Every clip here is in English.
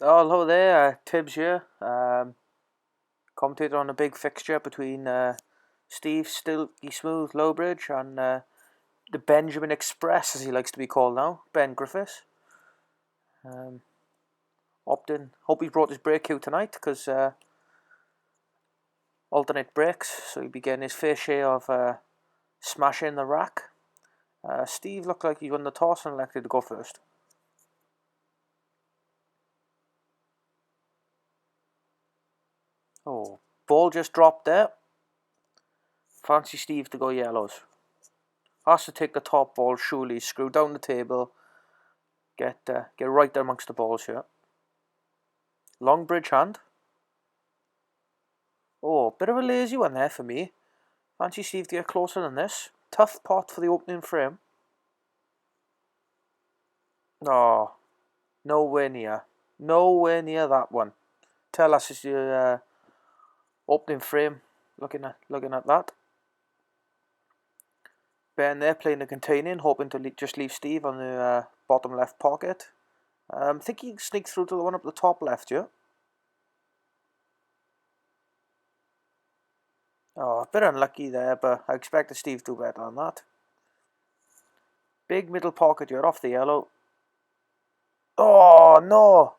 Oh, hello there, Tibbs here. Commentator on a big fixture between Steve Stilky Smooth Lowbridge and the Benjamin Express, as he likes to be called now, Ben Griffiths. Hope he brought his brake cue tonight because alternate brakes, so he'll be getting his fair share of smashing the rack. Steve looked like he won the toss and elected to go first. Oh, ball just dropped there. Fancy Steve to go yellows. Has to take the top ball, surely, screw down the table, get right there amongst the balls here. Long bridge hand. Oh, bit of a lazy one there for me. Fancy Steve to get closer than this. Tough pot for the opening frame. Oh, nowhere near. Nowhere near that one. Tell us it's your opening frame. Looking at that. Ben there playing the containing, hoping to just leave Steve on the bottom left pocket. I think he can sneak through to the one up the top left here. Oh, a bit unlucky there, but I expected Steve to do better than that. Big middle pocket here off the yellow. Oh, no.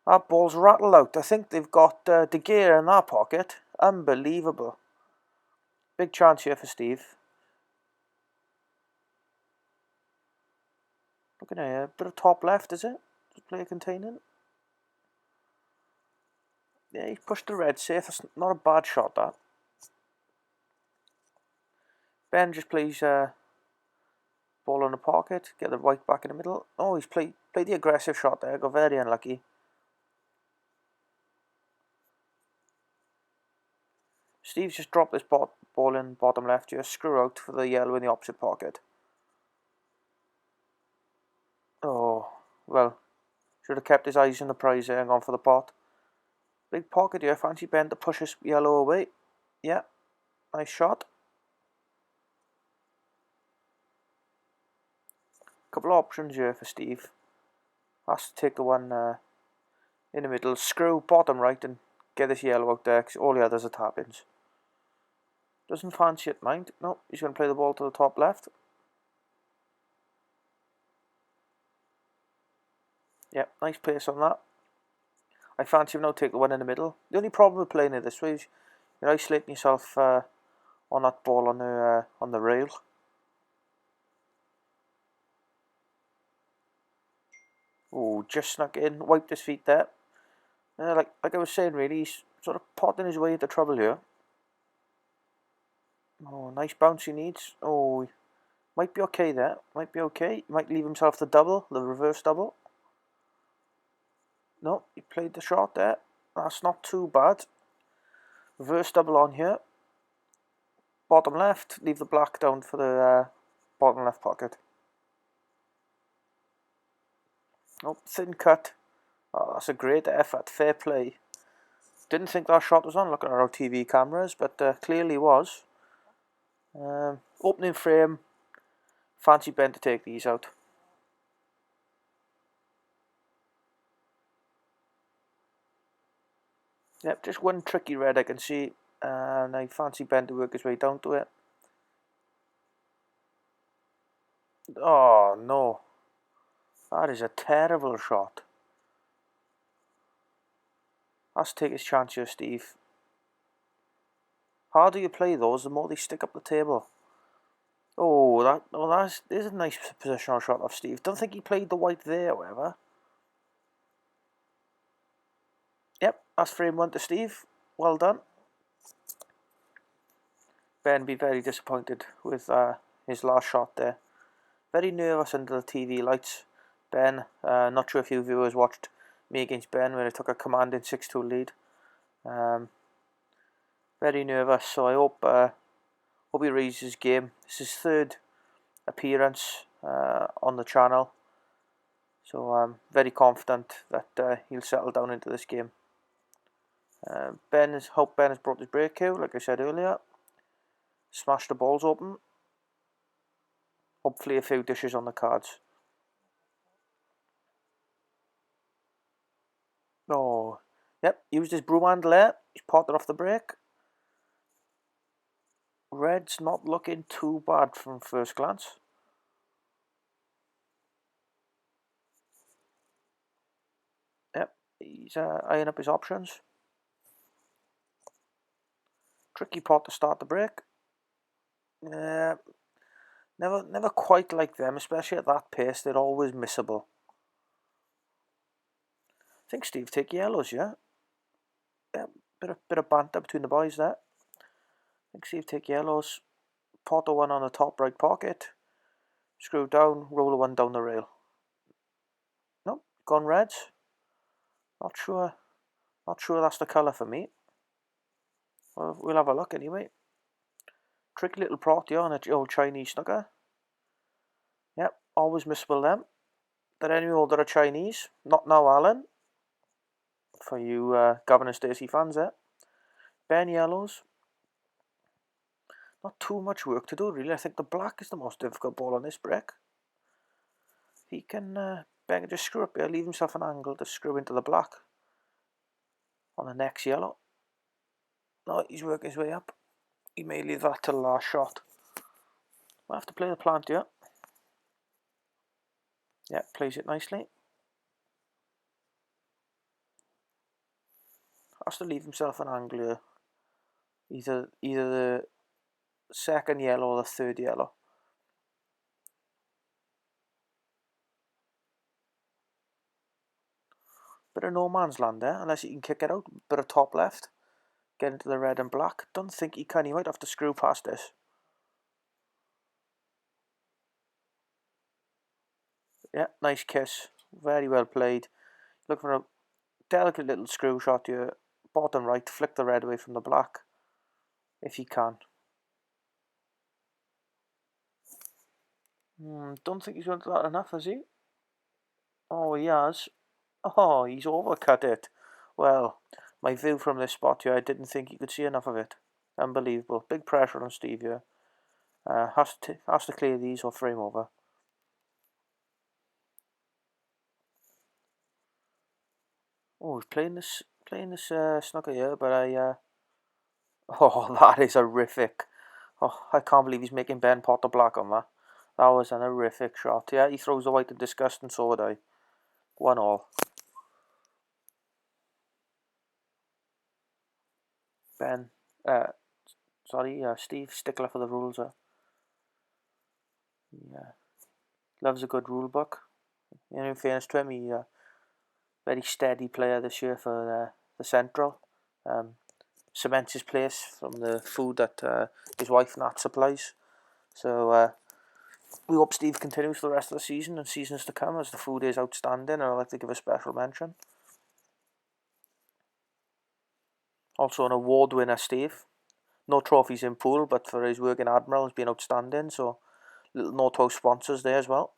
That ball's rattled out. I think they've got De Gea in that pocket. Unbelievable. Big chance here for Steve. Looking at here, a bit of top left, is it? To play a containing. Yeah, he pushed the red safe. That's not a bad shot, that. Ben just plays ball in the pocket, get the white back in the middle. Oh, he's played the aggressive shot there, got very unlucky. Steve's just dropped this ball in bottom left here, screw out for the yellow in the opposite pocket. Oh, well, should have kept his eyes on the prize there and gone for the pot. Big pocket here, fancy Ben to push his yellow away. Yeah, nice shot. Couple of options here for Steve. Has to take the one in the middle, screw bottom right and get this yellow out there because all the others are tap-ins. Doesn't fancy it, mind. No, he's going to play the ball to the top left. Yep, nice pace on that. I fancy him now take the one in the middle. The only problem with playing it this way is you're isolating yourself on that ball on the rail. Oh, just snuck in, wiped his feet there. Like I was saying, really, he's sort of potting his way into trouble here. Oh, nice bounce he needs. Oh, might be okay there. Might be okay. Might leave himself the double, the reverse double. No, he played the shot there. That's not too bad. Reverse double on here. Bottom left. Leave the black down for the bottom left pocket. Oh, thin cut. Oh, that's a great effort. Fair play. Didn't think that shot was on looking at our TV cameras, but clearly was. Opening frame. Fancy Ben to take these out. Yep, just one tricky red I can see, and I fancy Ben to work his way down to it. Oh no, that is a terrible shot. Has to take his chance here, Steve. Harder you play those, the more they stick up the table. Oh, that is a nice positional shot of Steve. Don't think he played the white there, however. Yep, that's frame one to Steve. Well done. Ben be very disappointed with his last shot there. Very nervous under the TV lights. Ben, not sure if you viewers watched me against Ben when I took a commanding 6-2 lead. Very nervous, so I hope he raises his game. This is his third appearance on the channel, so I'm very confident that he'll settle down into this game. Hope Ben has brought his brake cue, like I said earlier. Smash the balls open. Hopefully a few dishes on the cards. Oh, yep, used his broom handle there. He's potted off the break. Red's not looking too bad from first glance. Yep, he's eyeing up his options. Tricky pot to start the break. Never quite like them, especially at that pace. They're always missable. I think Steve take yellows, yeah. Yeah, bit of banter between the boys there. I think Steve take yellows. Pot the one on the top right pocket. Screw down, roll the one down the rail. Nope, gone reds. Not sure that's the colour for me. Well, we'll have a look anyway. Tricky little prot on a old Chinese snooker. Yep, always missable them. They're any older Chinese. Not now, Alan. For you Gavin and Stacey fans there. Ben yellows. Not too much work to do really. I think the black is the most difficult ball on this break. He can Ben can just screw up here, leave himself an angle to screw into the black on the next yellow. No, he's working his way up. He may leave that till the last shot. We'll have to play the plant here. Yeah, plays it nicely. Has to leave himself an angle here. Either the second yellow or the third yellow. Bit of no man's land there, unless he can kick it out. Bit of top left. Get into the red and black. Don't think he can. He might have to screw past this. Yeah, nice kiss. Very well played. Look for a delicate little screw shot here. Bottom right. Flick the red away from the black. If he can. Don't think he's going to that enough, has he? Oh, he has. Oh, he's overcut it. Well, my view from this spot here, I didn't think he could see enough of it. Unbelievable. Big pressure on Steve here. Has to clear these or frame over. Oh, he's playing this snooker here, but oh, that is horrific. Oh, I can't believe he's making Ben pot the black on that. That was an horrific shot. Yeah, he throws the white in disgust, and so would I. 1-all. Ben, Steve, stickler for the rules. Yeah, loves a good rule book. In fairness to him, he very steady player this year for the Central. Cements his place from the food that his wife Nat supplies. So we hope Steve continues for the rest of the season and seasons to come, as the food is outstanding, and I'd like to give a special mention. Also an award winner, Steve. No trophies in pool, but for his work in Admiral has been outstanding. So little note to sponsors there as well.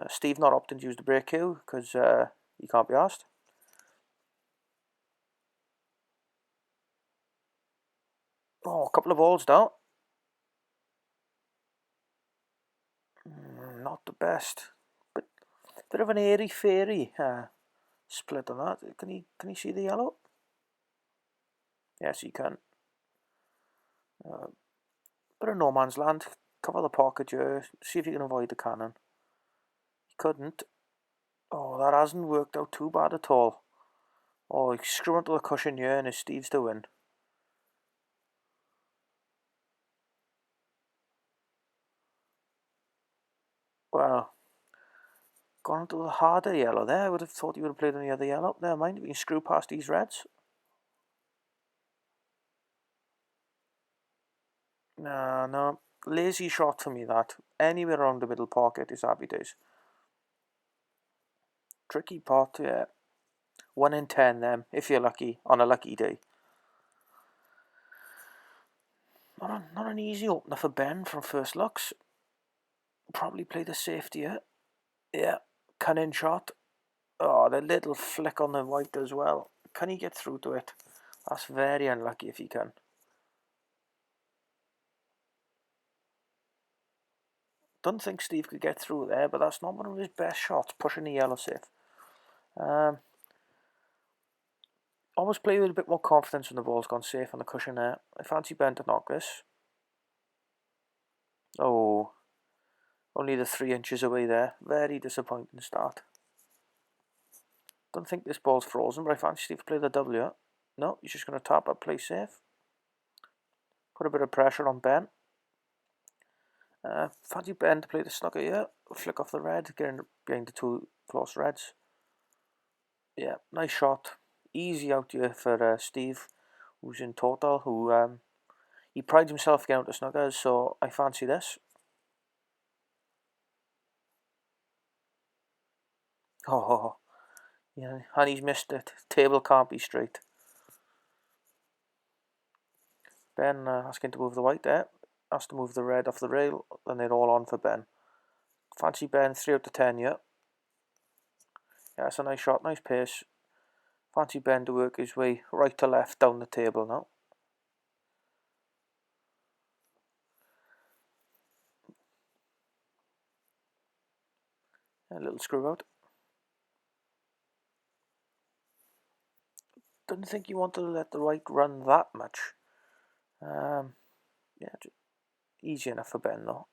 Steve not opting to use the break cue because he can't be asked. Oh, a couple of balls down. Not the best, but a bit of an airy-fairy split on that. Can he see the yellow? Yes, he can. Bit of no man's land. Cover the pocket here. See if you can avoid the cannon. He couldn't. Oh, that hasn't worked out too bad at all. Oh, he's screwing to the cushion here, and it's Steve's to win. Well, gone into the harder yellow there. I would have thought he would have played on the other yellow. Never mind, we can screw past these reds. No. Lazy shot for me, that. Anywhere around the middle pocket is happy days. Tricky pot, yeah. 1 in 10 them, if you're lucky, on a lucky day. Not an easy opener for Ben from first looks. Probably play the safety here. Yeah, cunning shot. Oh, the little flick on the white as well. Can he get through to it? That's very unlucky if he can. Don't think Steve could get through there, but that's not one of his best shots, pushing the yellow safe. Almost play with a bit more confidence when the ball's gone safe on the cushion there. I fancy Ben to knock this. Oh, only the 3 inches away there. Very disappointing start. Don't think this ball's frozen, but I fancy Steve to play the W. No, he's just going to tap up, play safe. Put a bit of pressure on Ben. Fancy Ben to play the snooker here. Flick off the red, get in behind the 2 close reds. Yeah, nice shot. Easy out here for Steve, who's in total, who he prides himself getting out the snookers, so I fancy this. Oh, yeah, and he's missed it. Table can't be straight. Ben asking to move the white there. Has to move the red off the rail, and they're all on for Ben. Fancy Ben, 3 out of 10, yeah. Yeah, it's a nice shot, nice pace. Fancy Ben to work his way right to left down the table now. A little screw out. Didn't think you wanted to let the right run that much. Yeah, easy enough for Ben though.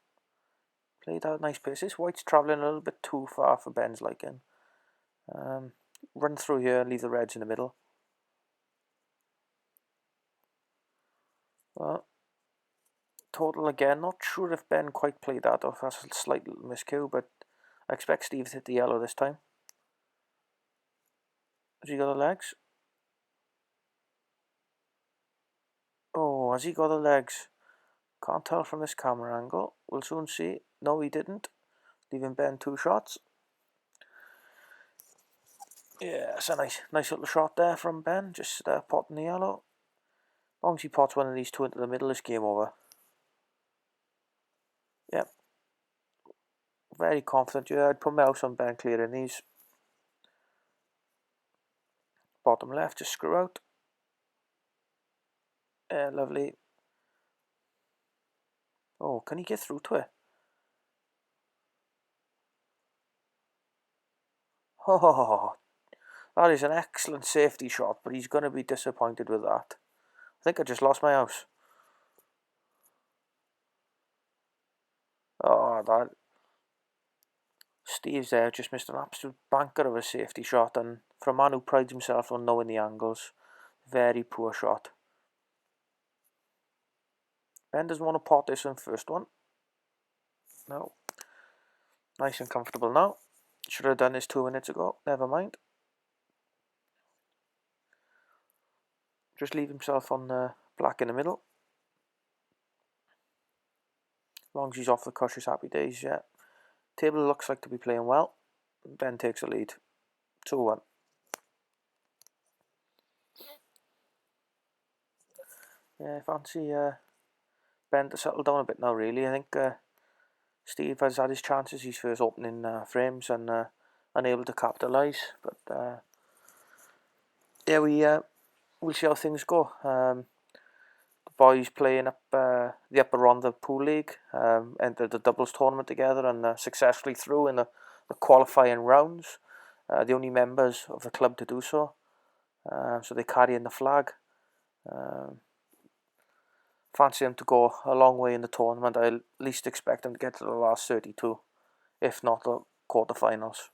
Played out nice pace. This white's travelling a little bit too far for Ben's liking. Run through here and leave the reds in the middle. Well, total again. Not sure if Ben quite played that off. That's a slight little miscue, but I expect Steve to hit the yellow this time. Has he got the legs? Oh, has he got the legs? Can't tell from this camera angle. We'll soon see. No, he didn't. Leaving Ben 2 shots. Yeah, it's a nice little shot there from Ben. Just potting the yellow. As long as he pots one of these 2 into the middle, it's game over. Yep. Very confident. Yeah, I'd put my house on Ben clearing these. Bottom left, just screw out. Yeah, lovely. Oh, can he get through to it? Oh, that is an excellent safety shot, but he's going to be disappointed with that. I think I just lost my house. Oh, that. Steve's there just missed an absolute banker of a safety shot, and for a man who prides himself on knowing the angles, very poor shot. Ben doesn't want to pot this in first one. No. Nice and comfortable now. Should have done this 2 minutes ago. Never mind. Just leave himself on black in the middle. As long as he's off the cush, happy days, yeah. Table looks like to be playing well. Ben takes the lead. 2-1. Yeah, I fancy Ben to settle down a bit now, really. I think Steve has had his chances, his first opening frames, and unable to capitalise. But yeah, we'll see how things go. The boys playing up the upper round of the Pool League entered the doubles tournament together and successfully through in the qualifying rounds. The only members of the club to do so. So they carry in the flag. Fancy them to go a long way in the tournament. I at least expect them to get to the last 32, if not the quarterfinals.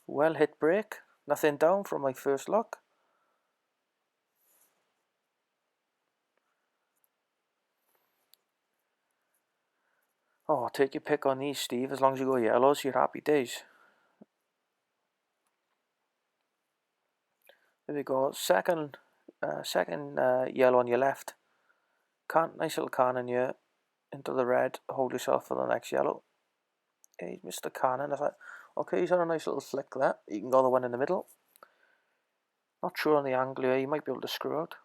Well hit break. Nothing down from my first look. Oh, take your pick on these, Steve. As long as you go yellows, you're happy days. There we go. Second yellow on your left. Nice little cannon here into the red. Hold yourself for the next yellow. Yeah, he's missed the cannon. I thought, okay, he's on a nice little flick there. You can go the one in the middle. Not sure on the angle here. You might be able to screw out.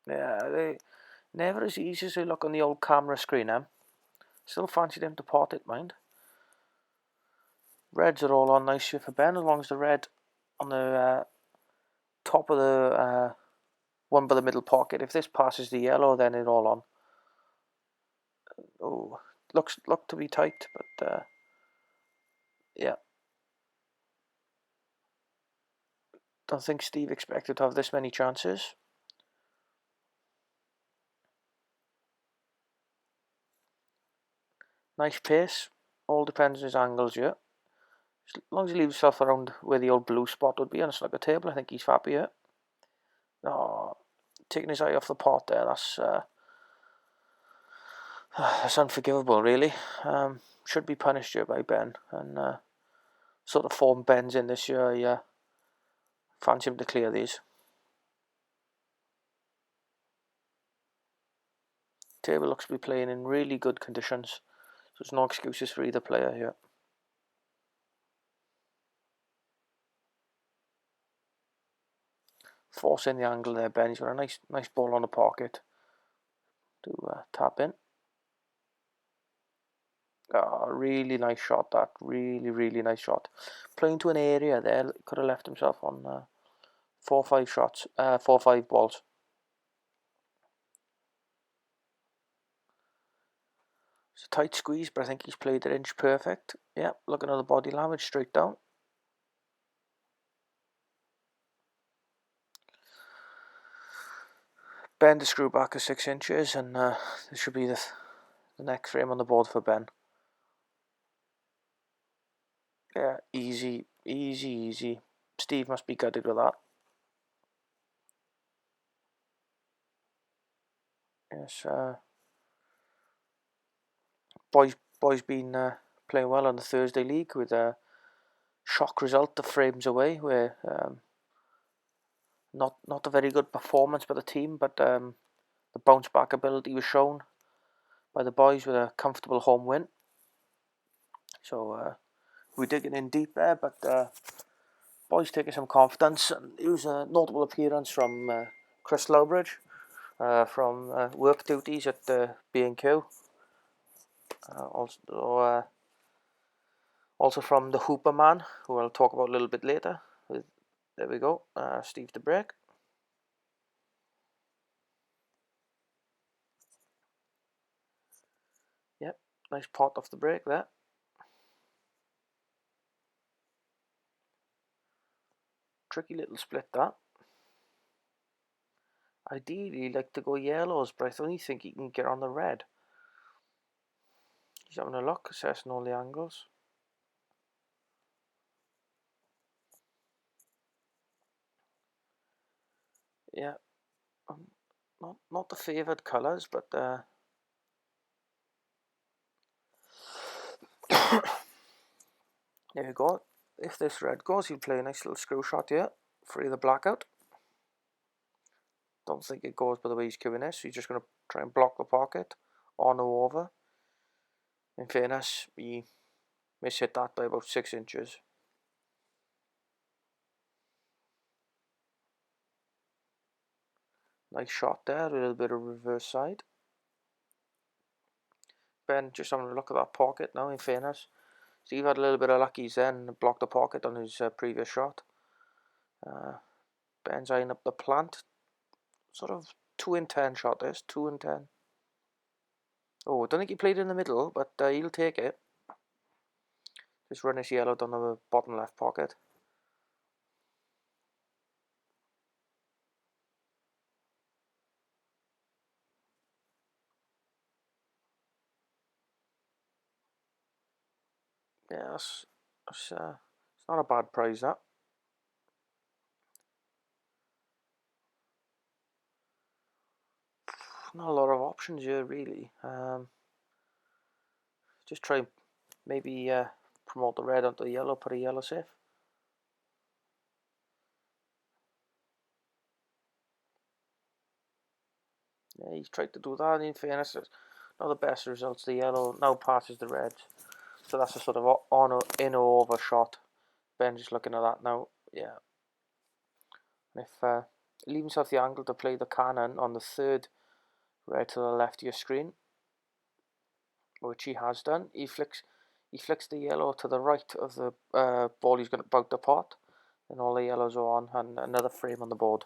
Yeah, they never as easy as they look on the old camera screen, Still fancy them to pot it, mind. Reds are all on nice here for Ben, as long as the red on the top of the one by the middle pocket. If this passes the yellow, then it's all on. Oh, look to be tight, but yeah. Don't think Steve expected to have this many chances. Nice pace. All depends on his angles, yeah. As long as he leaves himself around where the old blue spot would be on a snooker table, I think he's happy, yeah. No, taking his eye off the pot there, that's unforgivable, really. Should be punished here by Ben, and sort of form Ben's in this year, yeah. Fancy him to clear these. Table looks to be playing in really good conditions, so there's no excuses for either player here. Forcing the angle there, Ben. He's got a nice ball on the pocket to tap in. Oh, really nice shot, that. Really nice shot. Playing to an area there, could have left himself on 4 or 5 shots, 4 or 5 balls. It's a tight squeeze, but I think he's played it inch perfect. Yeah, looking at the body language, straight down. Bend the screw back of 6 inches, and this should be the next frame on the board for Ben. Yeah, easy. Steve must be gutted with that. Yes, boys been playing well on the Thursday league with a shock result the frames away, where not a very good performance by the team, but the bounce back ability was shown by the boys with a comfortable home win. So we're digging in deep there, but boys taking some confidence. And it was a notable appearance from Chris Lowbridge from work duties at B&Q. Also from the Hooper man, who I'll talk about a little bit later. There we go, Steve the break. Yep, nice pot off the break there. Tricky little split that. Ideally, he'd like to go yellows, but I only think he can get on the red. He's having a look, assessing all the angles. Yeah, not the favoured colours, but there you go. If this red goes, he'll play a nice little screw shot here, free the blackout. Don't think it goes by the way he's queuing this, so he's just going to try and block the pocket, on or over. In fairness, he mishit that by about 6 inches. Nice shot there, a little bit of reverse side. Ben just having a look at that pocket now, in fairness. Steve had a little bit of luck, he's then blocked the pocket on his previous shot. Ben's eyeing up the plant. Sort of 2 in 10 shot this, 2 in 10. Oh, I don't think he played in the middle, but he'll take it. Just run his yellow down the bottom left pocket. Yeah, it's not a bad prize, that. Not a lot of options here, really. Just try maybe promote the red onto the yellow, put a yellow safe. Yeah, he's tried to do that. In fairness, not the best results. The yellow now passes the red, so that's a sort of on or in or over shot. Ben just looking at that now. Yeah. And if leave himself the angle to play the cannon on the third red to the left of your screen, which he has done, he flicks the yellow to the right of the ball he's going to bout the pot, and all the yellows are on, and another frame on the board.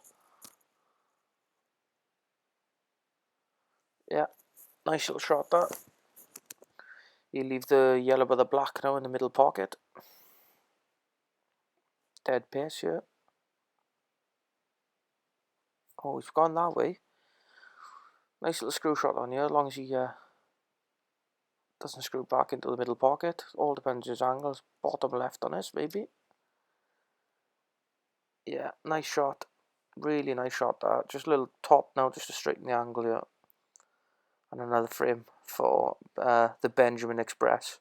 Yeah, nice little shot that. You leave the yellow by the black now in the middle pocket. Dead pace, yeah. Oh, he's gone that way. Nice little screw shot on you, as long as he doesn't screw back into the middle pocket. All depends on his angles. Bottom left on this, maybe. Yeah, nice shot. Really nice shot that. Just a little top now, just to straighten the angle here. And another frame for the Benjamin Express.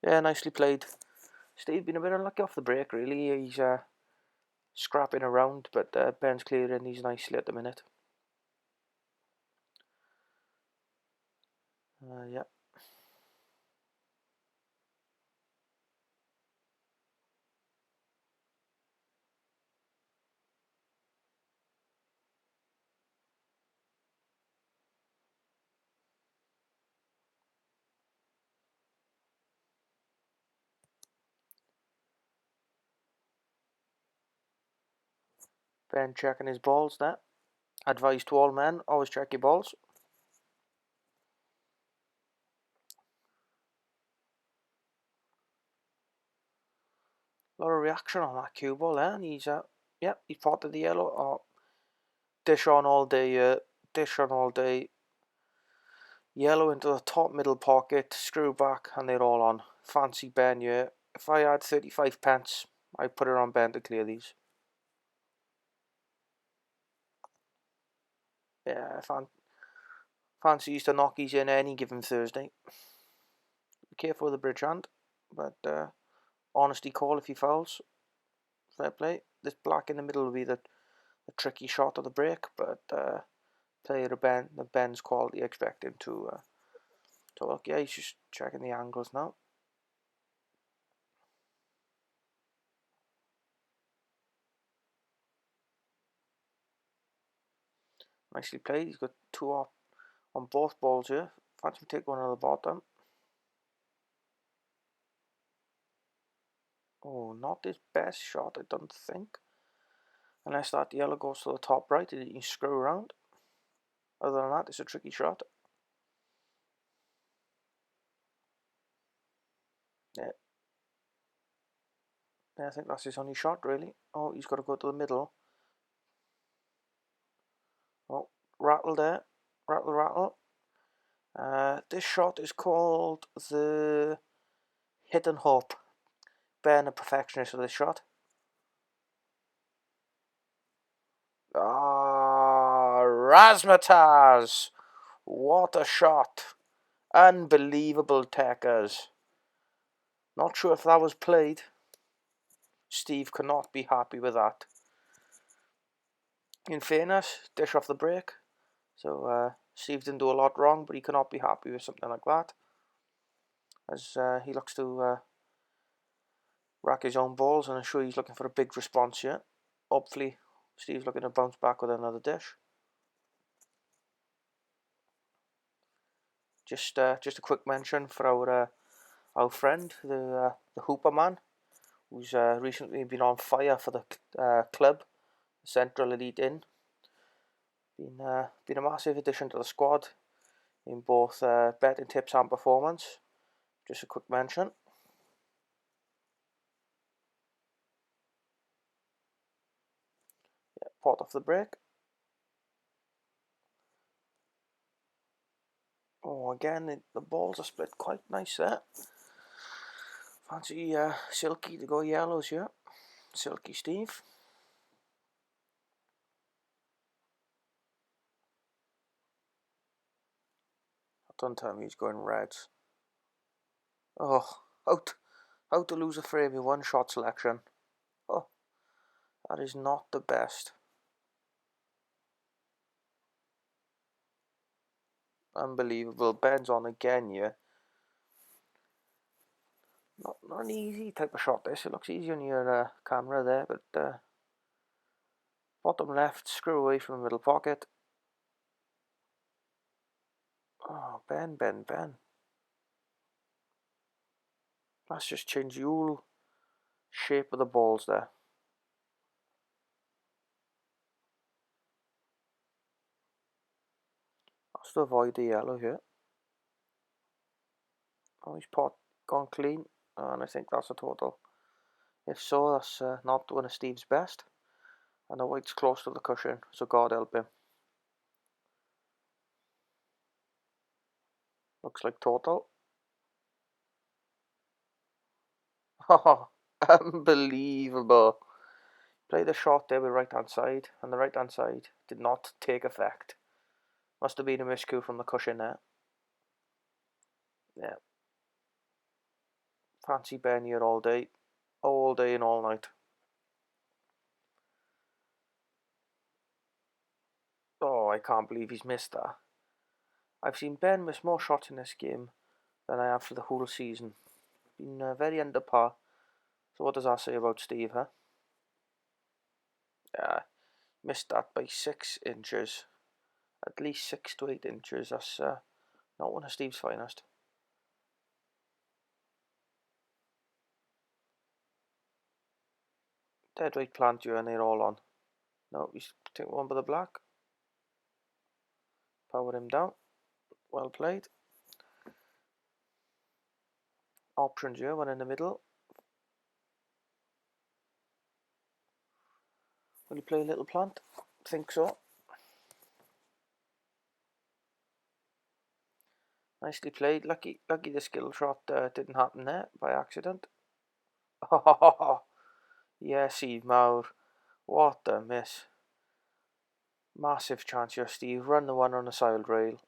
Yeah, nicely played. Steve been a bit unlucky off the break, really. He's scrapping around, but Ben's clearing these nicely at the minute. Yeah. Ben checking his balls there. Advice to all men, always check your balls. A lot of reaction on that cue ball there, and he's he potted the yellow. Oh, dish on all day, dish on all day. Yellow into the top middle pocket, screw back, and they're all on. Fancy Ben, yeah. If I had 35 pence, I'd put it on Ben to clear these. Yeah, fancies to knock these in any given Thursday. Be careful with the bridge hand, but honesty call if he fouls. Fair play. This black in the middle will be the tricky shot of the break, but player the Ben's quality expect him to look. Yeah, he's just checking the angles now. Nicely played. He's got two up on both balls here. Fancy take one on the bottom. Oh, not his best shot, I don't think. Unless that yellow goes to the top right and you can screw around. Other than that, it's a tricky shot. Yeah. Yeah, I think that's his only shot, really. Oh, he's got to go to the middle. Oh, rattle there. Rattle, rattle. This shot is called the Hidden Hope. Ben, a perfectionist of this shot. Ah, Razmataz! What a shot! Unbelievable techers. Not sure if that was played. Steve cannot be happy with that. In fairness, dish off the break. So Steve didn't do a lot wrong, but he cannot be happy with something like that. As he looks to rack his own balls, and I'm sure he's looking for a big response here. Hopefully, Steve's looking to bounce back with another dish. Just a quick mention for our friend, the Hooper man, who's recently been on fire for the club, Central Elite Inn. Been a massive addition to the squad in both betting tips and performance. Just a quick mention. Yeah, pot off the break. Oh, again, the balls are split quite nice there. Fancy Silky to go yellows here. Silky Steve. Don't tell me he's going reds. Oh, how to lose a frame in one shot selection. Oh, that is not the best. Unbelievable. Ben's on again here. Not an easy type of shot this. It looks easy on your camera there, but bottom left, screw away from the middle pocket. Oh, Ben. That's just changed the whole shape of the balls there. Just to avoid the yellow here. Oh, his pot gone clean, and I think that's a total. If so, that's not one of Steve's best. And the white's close to the cushion, so God help him. Looks like total. Oh, unbelievable. Played a shot there with right hand side, and the right hand side did not take effect. Must have been a miscue from the cushion there. Yeah. Fancy Ben here all day and all night. Oh, I can't believe he's missed that. I've seen Ben miss more shots in this game than I have for the whole season. Been very under par. So what does that say about Steve, huh? Yeah, missed that by 6 inches. At least 6 to 8 inches. That's not one of Steve's finest. Dead weight plant you and they're all on. No, we take one by the black. Power him down. Well played. Options here, one in the middle. Will you play a little plant? Think so. Nicely played. Lucky the skill shot didn't happen there by accident. Oh, yes, Eve Mauer. What a miss. Massive chance here, Steve. Run the one on the side rail.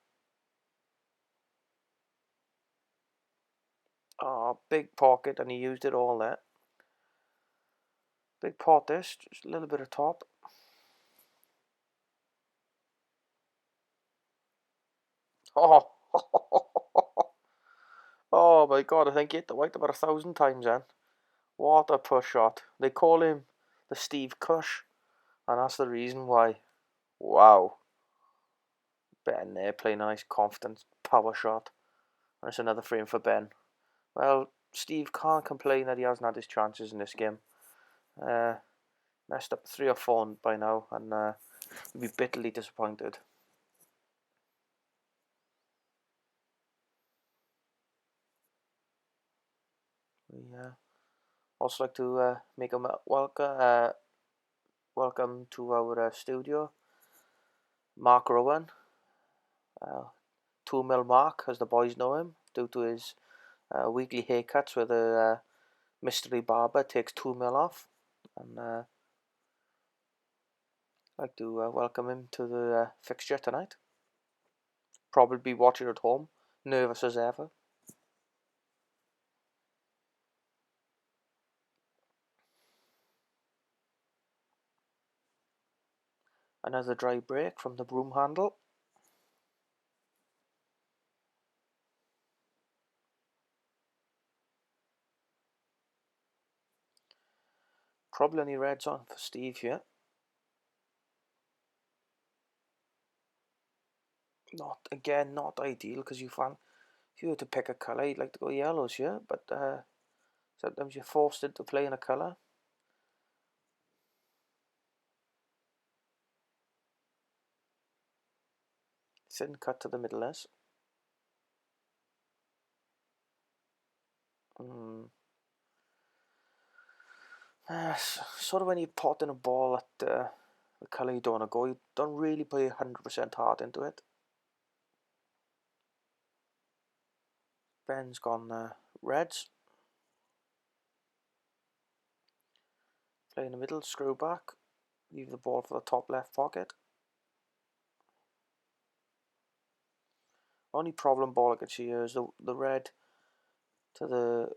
Oh, big pocket, and he used it all there. Big pot this, just a little bit of top. Oh, oh my God, I think he hit the white about 1,000 times then. What a push shot. They call him the Steve Cush, and that's the reason why. Wow. Ben there playing a nice confident power shot. And it's another frame for Ben. Well, Steve can't complain that he hasn't had his chances in this game. Messed up 3 or 4 by now, and he'll be bitterly disappointed. We also like to make a welcome to our studio, Mark Rowan, 2 mil Mark, as the boys know him, due to his weekly haircuts where the mystery barber takes 2 mil off, and I'd like to welcome him to the fixture tonight. Probably watching at home, nervous as ever. Another dry break from the broom handle. Probably only reds on for Steve here. Not ideal, because if you were to pick a colour, you'd like to go yellows here, but sometimes you're forced into playing a colour. Thin cut to the middle is. Sort of when you're potting a ball at the colour you don't want to go, you don't really put 100% heart into it. Ben's gone reds. Play in the middle, screw back, leave the ball for the top left pocket. Only problem ball I can see here is the red to the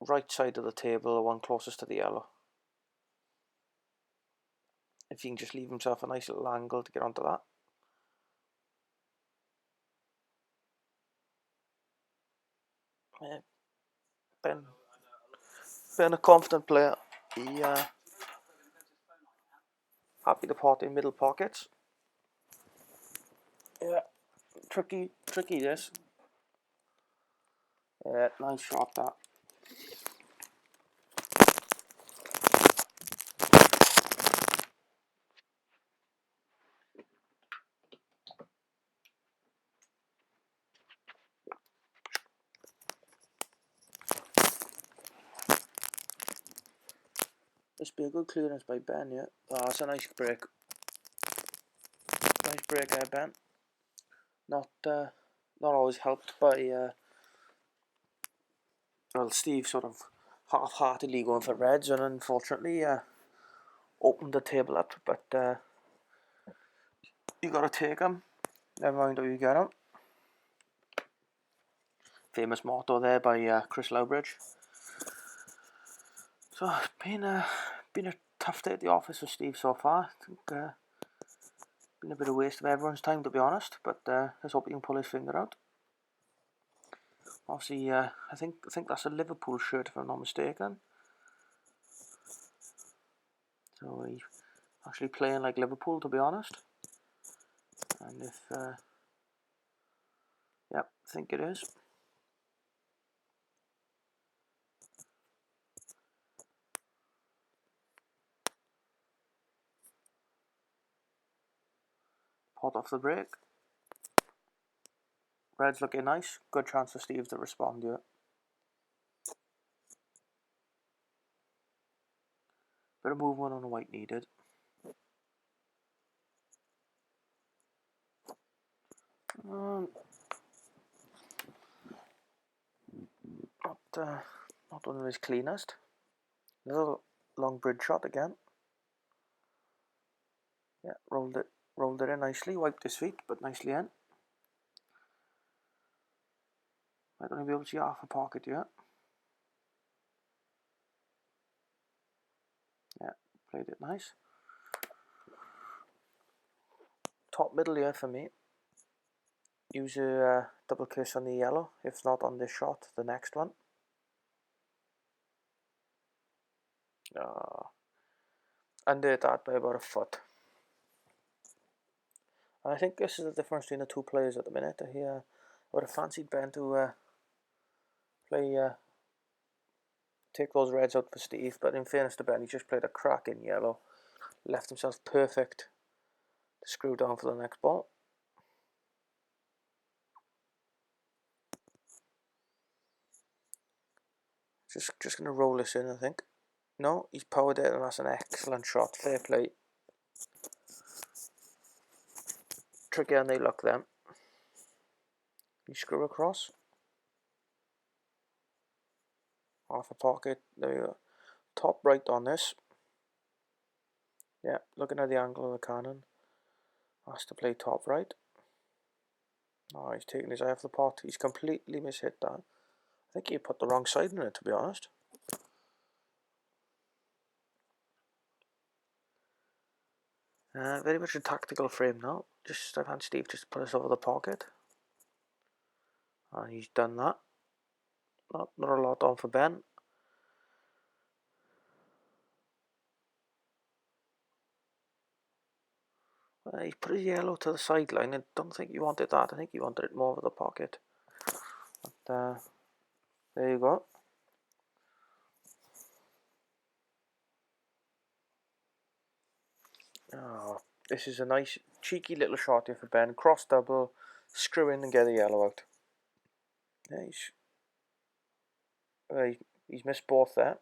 right side of the table, the one closest to the yellow. If he can just leave himself a nice little angle to get onto that. Yeah. Ben a confident player. He happy to pot in middle pockets. Yeah, tricky this. Yeah, nice shot that. This be a good clearance by Ben, yeah. Oh, it's a nice break. Nice break there, Ben. Not always helped by well, Steve sort of half-heartedly going for reds, and unfortunately opened the table up. But you got to take them. Never mind how you get them. Famous motto there by Chris Lowbridge. So it's been a tough day at the office for Steve so far. I think been a bit of a waste of everyone's time, to be honest. But let's hope he can pull his finger out. Obviously, I think that's a Liverpool shirt if I'm not mistaken. So he's actually playing like Liverpool, to be honest. And if yep, I think it is. Hot off the break. Red's looking nice. Good chance for Steve to respond to it. Bit of movement on the white needed. Not one of his cleanest. Little long bridge shot again. Yeah, rolled it in nicely. Wiped his feet, but nicely in. Might only be able to see half a pocket yet. Yeah, played it nice. Top middle here for me. Use a double kiss on the yellow. If not on this shot, the next one. Under that by about a foot. And I think this is the difference between the two players at the minute. I would have fancied Ben to take those reds out for Steve, but in fairness to Ben, he just played a crack in yellow. Left himself perfect to screw down for the next ball. Just going to roll this in, I think. No, he's powered it, and that's an excellent shot. Fair play. Tricky and they luck them. You screw across. Half a pocket. There you go. Top right on this. Yeah, looking at the angle of the cannon. Has to play top right. Oh, he's taking his eye off the pot. He's completely mishit that. I think he put the wrong side in it, to be honest. Very much a tactical frame now. I've had Steve just put us over the pocket. And he's done that. Not a lot on for Ben. He's put his yellow to the sideline. I don't think he wanted that. I think he wanted it more over the pocket. But there you go. Oh, this is a nice, cheeky little shot here for Ben. Cross double, screw in and get the yellow out. Yeah, he's missed both there.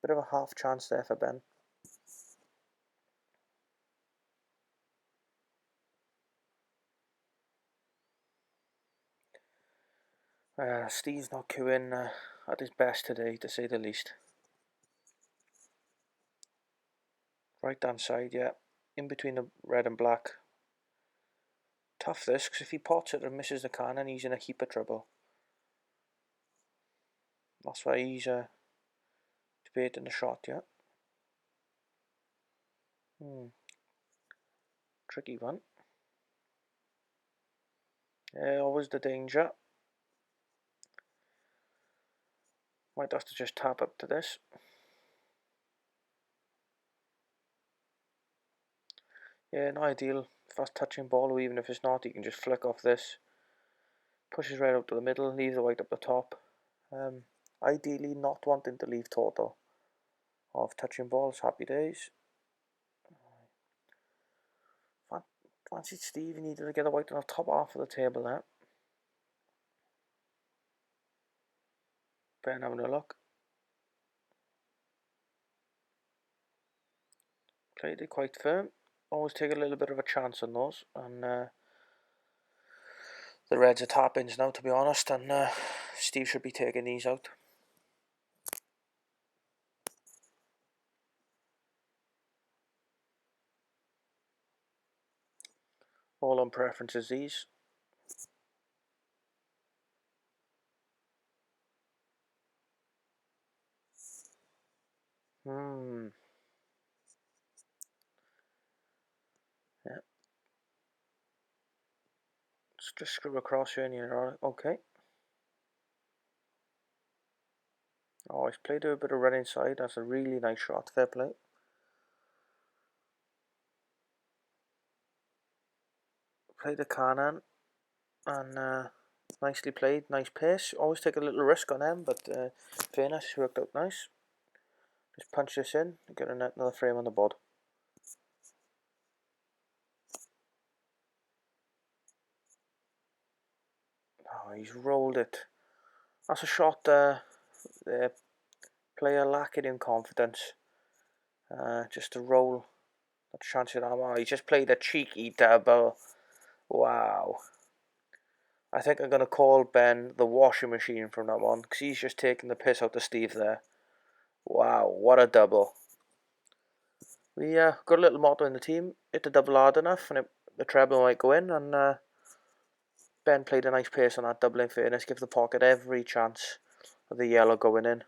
Bit of a half chance there for Ben. Steve's not queuing at his best today, to say the least. Right hand side, yeah. In between the red and black. Tough this, because if he pots it and misses the cannon, he's in a heap of trouble. That's why he's debating the shot, yeah. Tricky one. Yeah, always the danger. Might have to just tap up to this. Yeah, not ideal. Fast touching ball, or even if it's not, you can just flick off this. Pushes right out to the middle, leaves the white up the top. Ideally not wanting to leave total of touching balls. Happy days. Fancied Steve, he needed to get the white on the top half of the table there. Ben having a look. Played it quite firm. Always take a little bit of a chance on those. And the Reds are tap-ins now, to be honest. And Steve should be taking these out. All on preferences, these. Yeah. Just screw across here and you're okay. Oh, he's played a bit of red inside. That's a really nice shot. Fair play. Played the Canon. And nicely played. Nice pace. Always take a little risk on them, but fairness, worked out nice. Just punch this in. Get another frame on the board. Oh, he's rolled it. That's a shot the player lacking in confidence. Just to roll. Not a chance of that. Oh, he just played a cheeky double. Wow. I think I'm going to call Ben the washing machine from that one, because he's just taking the piss out of Steve there. Wow, what a double. We got a little motto in the team. Hit the double hard enough and the treble might go in, and Ben played a nice pace on that double in fairness. Give the pocket every chance of the yellow going in.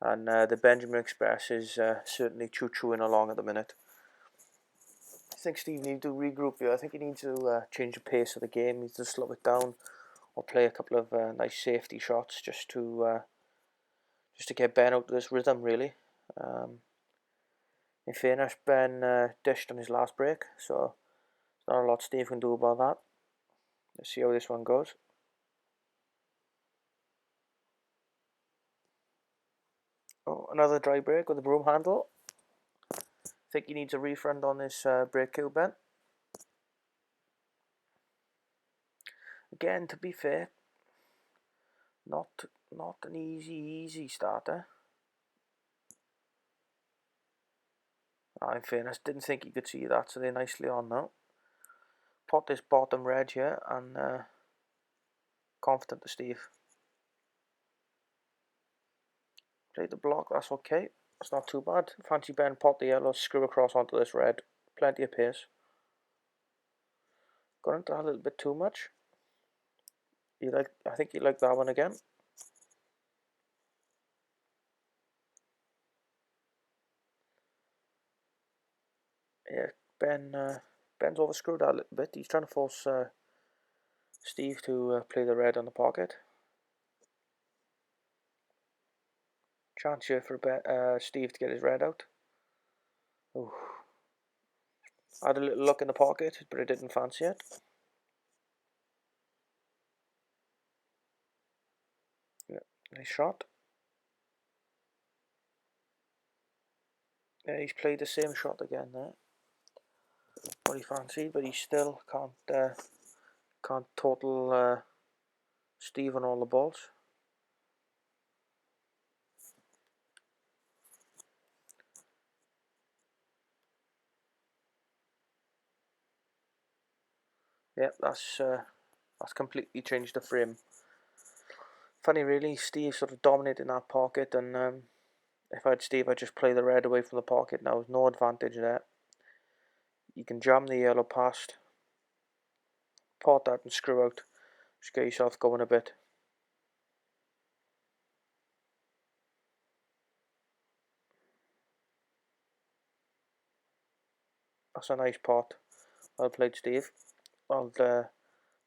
And the Benjamin Express is certainly choo-chooing along at the minute. I think Steve needs to regroup here. I think he needs to change the pace of the game. He needs to slow it down or play a couple of nice safety shots just to get Ben out of this rhythm, really. In fairness, Ben dished on his last break, so there's not a lot Steve can do about that. Let's see how this one goes. Oh, another dry break with the broom handle. I think he needs a refund on this break cue, Ben. Again, to be fair, not an easy starter. In fairness, didn't think he could see that, so they're nicely on now. Pot this bottom red here, and confident to Steve. Played the block, that's okay. That's not too bad. Fancy Ben, pot the yellow, screw across onto this red. Plenty of pace. Got into that a little bit too much. I think you like that one again. Yeah, Ben's overscrewed that a little bit. He's trying to force Steve to play the red on the pocket. Chance here for Steve to get his red out. Ooh. Had a little look in the pocket, but I didn't fancy it. Yeah, nice shot. Yeah, he's played the same shot again there. What he fancied, but he still can't total Steve on all the balls. Yeah, that's completely changed the frame. Funny really, Steve sort of dominated in that pocket, and if I had Steve, I'd just play the red away from the pocket. Now, no advantage there. You can jam the yellow past, pot that and screw out. Just get yourself going a bit. That's a nice pot. Well played, Steve. Well,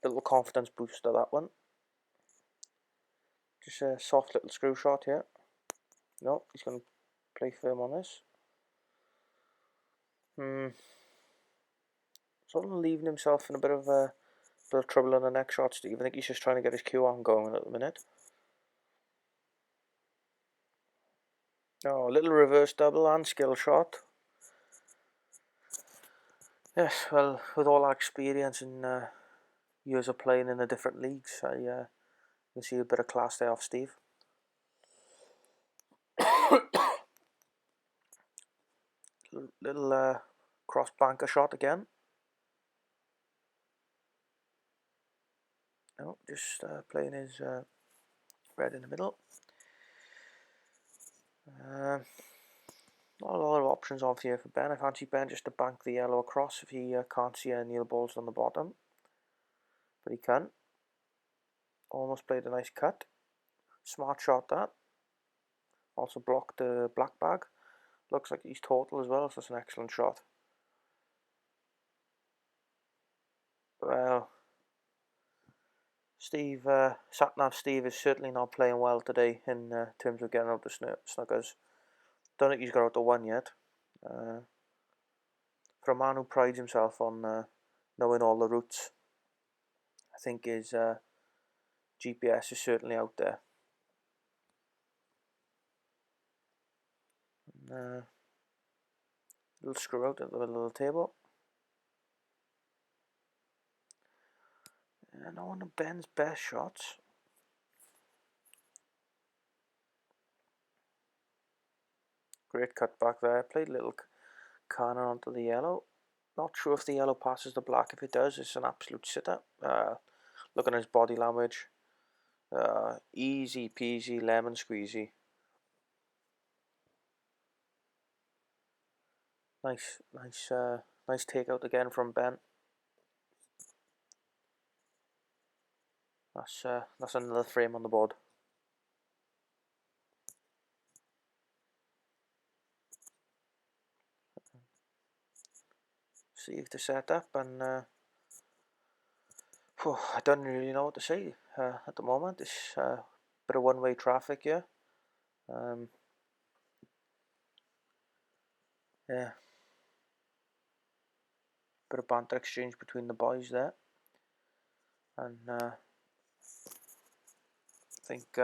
little confidence boost to that one. Just a soft little screw shot here. No, he's going to play firm on this. Sort of leaving himself in a bit of trouble on the next shot, Steve. I think he's just trying to get his cue on going at the minute. Oh, a little reverse double and skill shot. Yes, well, with all our experience and years of playing in the different leagues, I can see a bit of class there off Steve. Little cross banker shot again. No, just playing his red in the middle. Not a lot of options on here for Ben. I fancy Ben just to bank the yellow across if he can't see any of the balls on the bottom. But he can. Almost played a nice cut. Smart shot that. Also blocked the black bag. Looks like he's total as well, so that's an excellent shot. Well, Satnav Steve is certainly not playing well today in terms of getting out the snuggers. Don't think he's got out the one yet. For a man who prides himself on knowing all the routes, I think his GPS is certainly out there. Little screw out at the middle of the table. And one of Ben's best shots. Great cut back there. Played a little corner onto the yellow. Not sure if the yellow passes the black. If it does, it's an absolute sitter. Looking at his body language. Easy peasy lemon squeezy. Nice takeout again from Ben. That's another frame on the board. Steve to set up, and I don't really know what to say at the moment. It's a bit of one-way traffic here. Yeah, bit of banter exchange between the boys there, and I think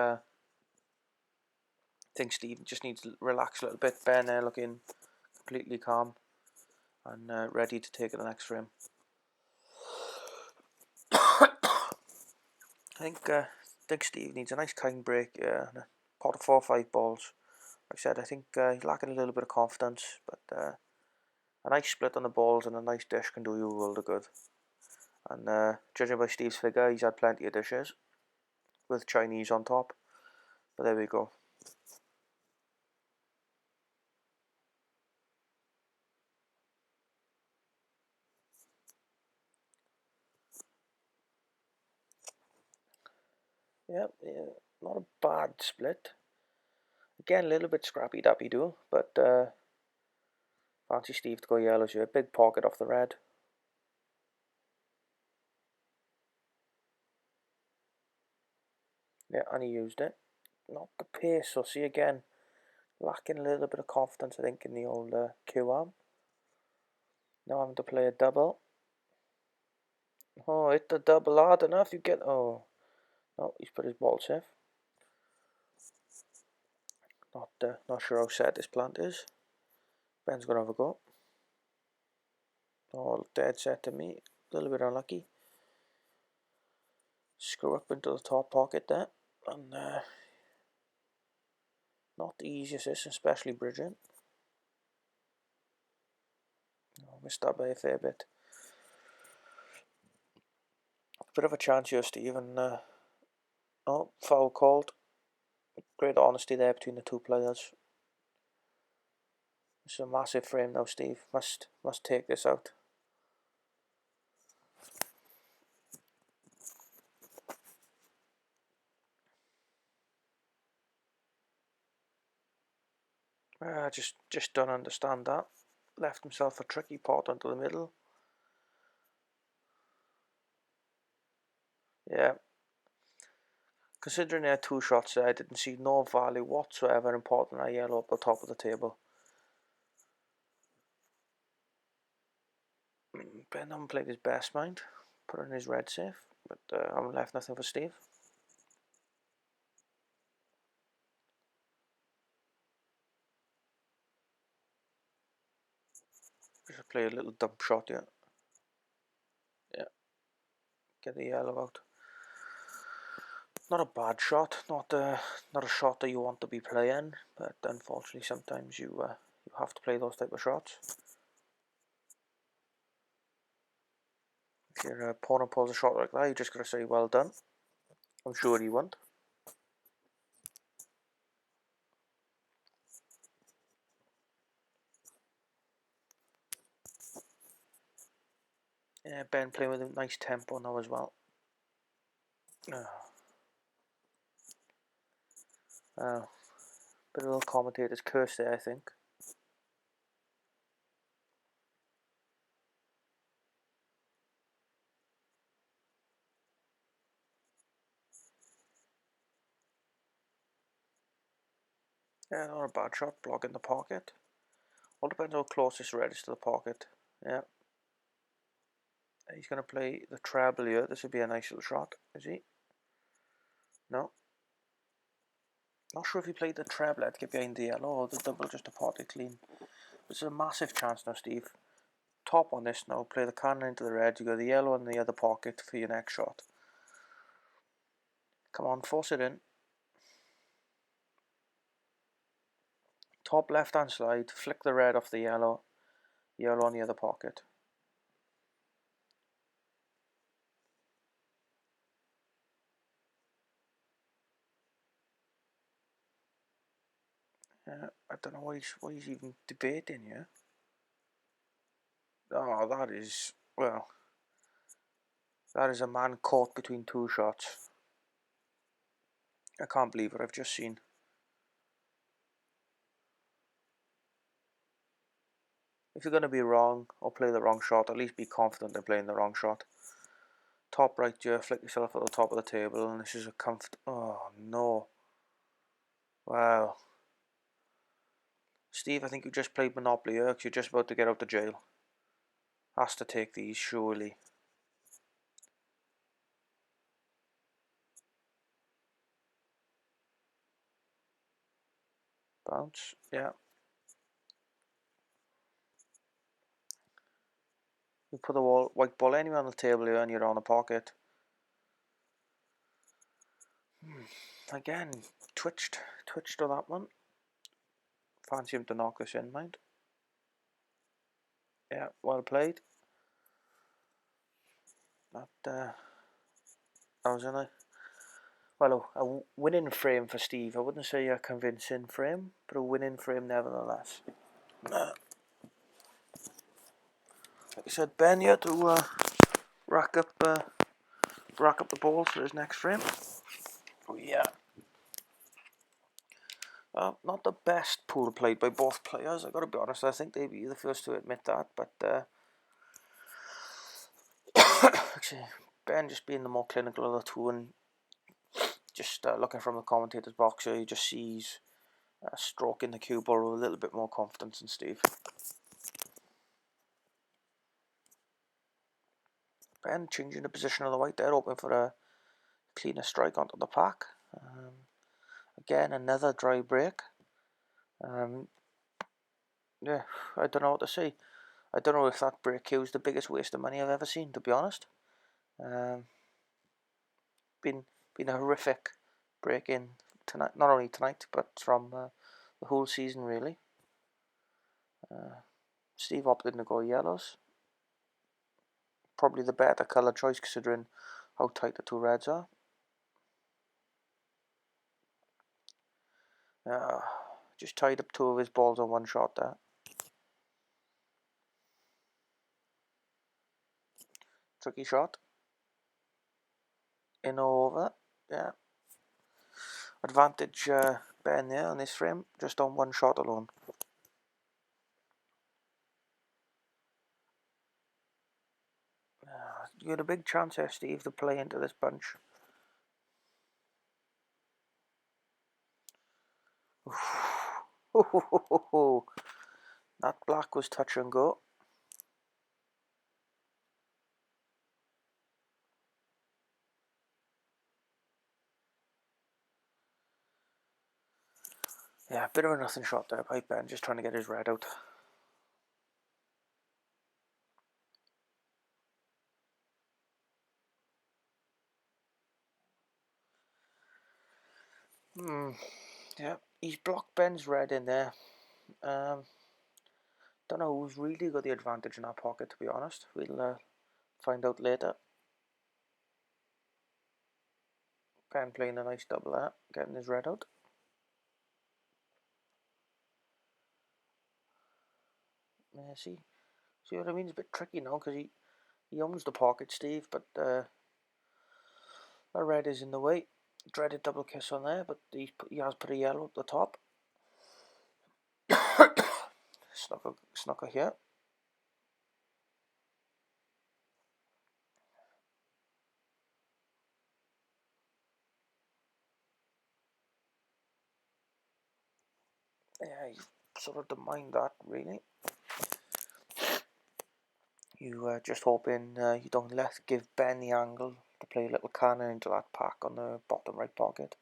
Steve just needs to relax a little bit. Ben looking completely calm and ready to take the next frame. I think Steve needs a nice kind break. And a pot of 4 or 5 balls. Like I said, I think he's lacking a little bit of confidence, but a nice split on the balls and a nice dish can do you a world of good. And judging by Steve's figure, he's had plenty of dishes with Chinese on top. But there we go. Yeah, not a bad split. Again, a little bit scrappy dappy do, but fancy Steve to go yellows here. Big pocket off the red. Yeah, and he used it. Not the pace, so see again, lacking a little bit of confidence, I think, in the old Q arm. Now having to play a double. Oh, hit the double hard enough, you get... Oh, no, he's put his ball safe. Not sure how set this plant is. Ben's gonna have a go. Oh, dead set to me. A little bit unlucky. Screw up into the top pocket there. And not the easiest this, especially bridging. Oh, missed that by a fair bit. Bit of a chance here, Steve, and oh, foul called. Great honesty there between the two players. It's a massive frame now, Steve. Must take this out. Just don't understand that. Left himself a tricky pot onto the middle. Yeah. Considering they had 2 shots there, I didn't see no value whatsoever in potting a yellow up the top of the table. Ben haven't played his best mind. Put in his red safe, but I haven't left nothing for Steve. Just play a little dump shot here. Yeah. Get the yellow out. Not a bad shot, not a shot that you want to be playing, but unfortunately sometimes you You have to play those type of shots. If your opponent pulls a shot like that, you just got to say well done. I'm sure he won't. Yeah, Ben playing with a nice tempo now as well. Bit of a little commentator's curse there, I think. Yeah, not a bad shot, blocking the pocket. All depends how close this red is to the pocket. Yeah. He's going to play the treble here. This would be a nice little shot, is he? No. Not sure if he played the treble to get behind the yellow or the double just to pot it clean. It's a massive chance now, Steve. Top on this now. Play the cannon into the red. You got the yellow in the other pocket for your next shot. Come on, force it in. Top left hand slide. Flick the red off the yellow. Yellow on the other pocket. I don't know what he's even debating here. Oh, that is, well, that is a man caught between two shots. I can't believe what I've just seen. If you're going to be wrong or play the wrong shot, at least be confident in playing the wrong shot. Top right here, flick yourself at the top of the table, and this is a oh no. Wow. Steve, I think you just played Monopoly here because you're just about to get out of jail. Has to take these, surely. Bounce, yeah. You put the white ball anywhere on the table here and you're on a pocket. Again, twitched to that one. Fancy him to knock this in, mind. Yeah, well played. That was a winning frame for Steve. I wouldn't say a convincing frame, but a winning frame nevertheless. Like I said, Ben here to rack up the balls for his next frame. Oh yeah. Not the best pool played by both players, I gotta be honest. I think they'd be the first to admit that, but actually, Ben just being the more clinical of the two, and just looking from the commentator's box here, he just sees stroking the cue ball with a little bit more confidence than Steve. Ben changing the position of the white there, hoping for a cleaner strike onto the pack. Again, another dry break. Yeah, I don't know what to say. I don't know if that break cue is the biggest waste of money I've ever seen, to be honest. Been a horrific break in tonight, not only tonight, but from the whole season, really. Steve opted to go yellows. Probably the better colour choice considering how tight the two reds are. Just tied up two of his balls on one shot there. Tricky shot. In or over. Yeah. Advantage Ben there on this frame, just on one shot alone. You had a big chance here, Steve, to play into this bunch. That black was touch and go. Yeah, a bit of a nothing shot there by Ben, just trying to get his red out. Yeah, he's blocked Ben's red in there. Don't know who's really got the advantage in our pocket, to be honest. We'll find out later. Ben playing a nice double there, getting his red out. Yeah, see what I mean? It's a bit tricky now because he owns the pocket, Steve, but the red is in the way. Dreaded double kiss on there, but he has put a yellow up the top. Snucker here. Yeah, you sort of don't mind that, really. You just hoping you don't give Ben the angle to play a little cannon into that pack on the bottom right pocket.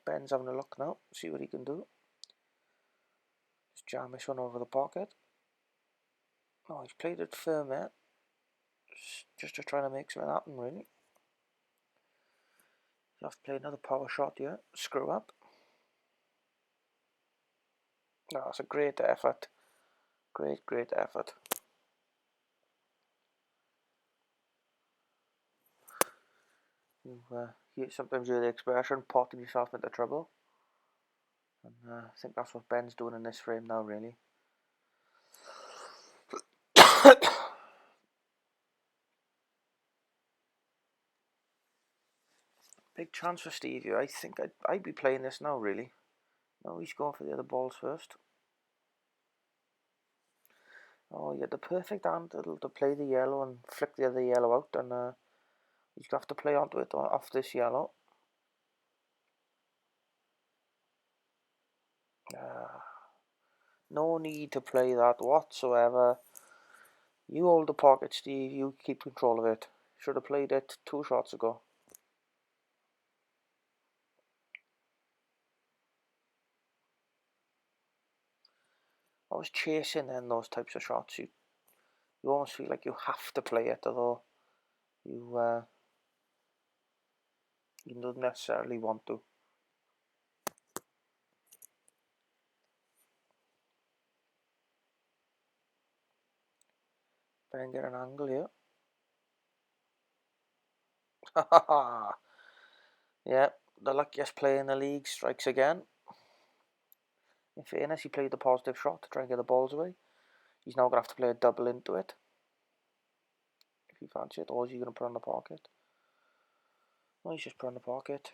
Ben's having a look now, see what he can do. Just jam this one over the pocket. Oh, he's played it firm there. Just to try to make something happen, really. You have to play another power shot here. Screw up. No, it's a great effort. Great effort. You sometimes hear the expression, potting yourself into trouble. And I think that's what Ben's doing in this frame now, really. Big chance for Steve here. I think I'd be playing this now, really. No, he's going for the other balls first. Oh, he had the perfect angle to play the yellow and flick the other yellow out, and he's going to have to play onto it off this yellow. No need to play that whatsoever. You hold the pocket, Steve. You keep control of it. Should have played it 2 shots ago. I was chasing in those types of shots. You almost feel like you have to play it, although you don't necessarily want to. Try and get an angle here. Yeah, the luckiest player in the league strikes again. In fairness, he played the positive shot to try and get the balls away. He's now going to have to play a double into it. If you fancy it, or is he going to put on the pocket? No, he's just put on the pocket.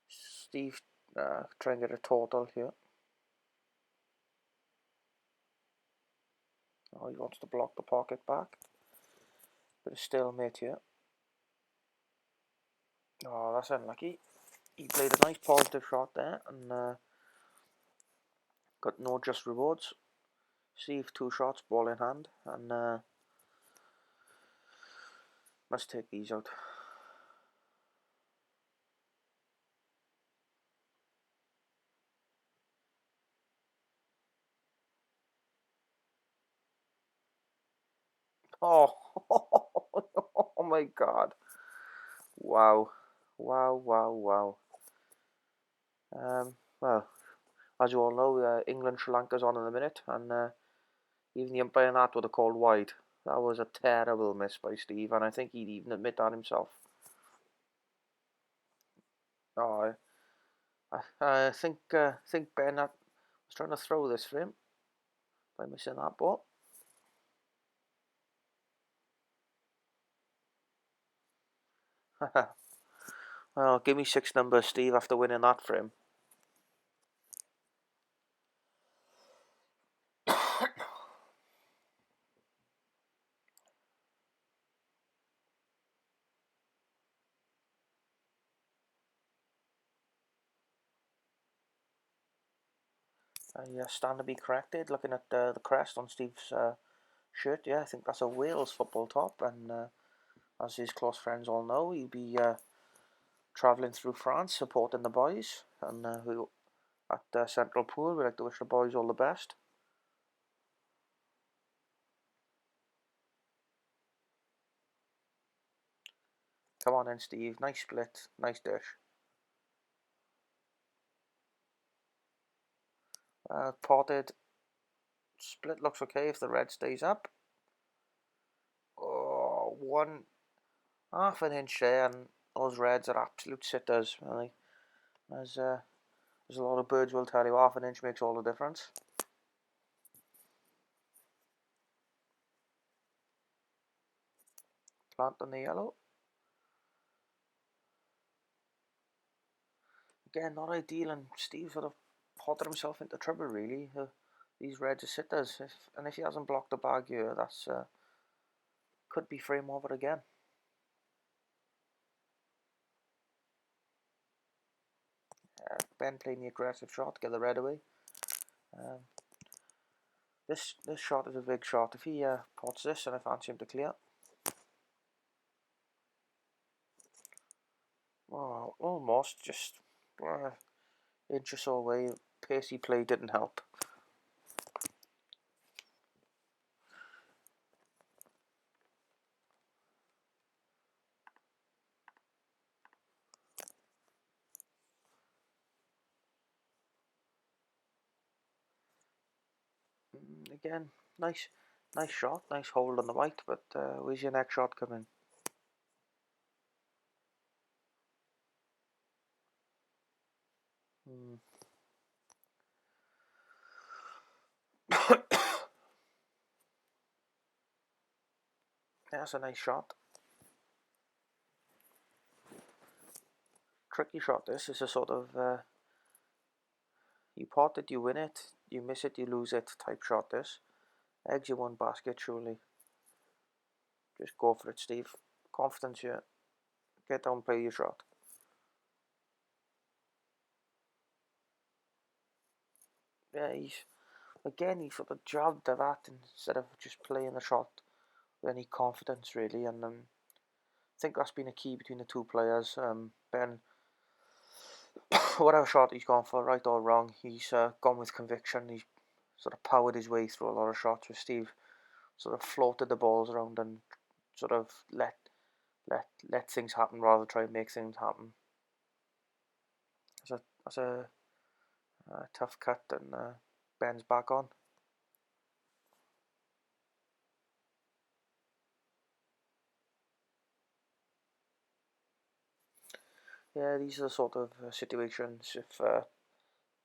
Steve try and get a total here. Oh, he wants to block the pocket back. Bit of stalemate here. Oh, that's unlucky. He played a nice positive shot there and got no just rewards. Steve 2 shots, ball in hand, and must take these out. Oh, oh my God! Wow. Well, as you all know, England Sri Lanka's on in a minute, and even the umpire in that would have called wide. That was a terrible miss by Steve, and I think he'd even admit that himself. Oh, I think Ben was trying to throw this for him by missing that ball. Well, give me 6 numbers, Steve, after winning that for him. I stand to be corrected. Looking at the crest on Steve's shirt, yeah, I think that's a Wales football top, and as his close friends all know, he'll be travelling through France, supporting the boys, and who at Central Pool. We'd like to wish the boys all the best. Come on then, Steve. Nice split. Nice dish. Potted. Split looks okay if the red stays up. Oh, half an inch there, and those reds are absolute sitters. I think there's a lot of birds will tell you half an inch makes all the difference. Plant on the yellow. Again, not ideal, and Steve sort of potted himself into trouble really. These reds are sitters, if he hasn't blocked the bag here, that's could be frame over again. Ben playing the aggressive shot, get the red away. This shot is a big shot. If he pots this, and I fancy him to clear. Oh, almost just inch or so away. Pacey play didn't help. Again, nice shot, nice hold on the white, but where's your next shot coming? That's a nice shot. Tricky shot. This is a sort of you pot it, you win it, you miss it, you lose it type shot. This eggs you one basket surely. Just go for it, Steve. Confidence here. Get down, play your shot. Yeah, he sort of jabbed at that instead of just playing the shot with any confidence really, and I think that's been a key between the two players. Ben, whatever shot he's gone for, right or wrong, he's gone with conviction. He's sort of powered his way through a lot of shots, with Steve sort of floated the balls around and sort of let things happen rather than try and make things happen. That's a tough cut, and Ben's back on. Yeah, these are the sort of situations, if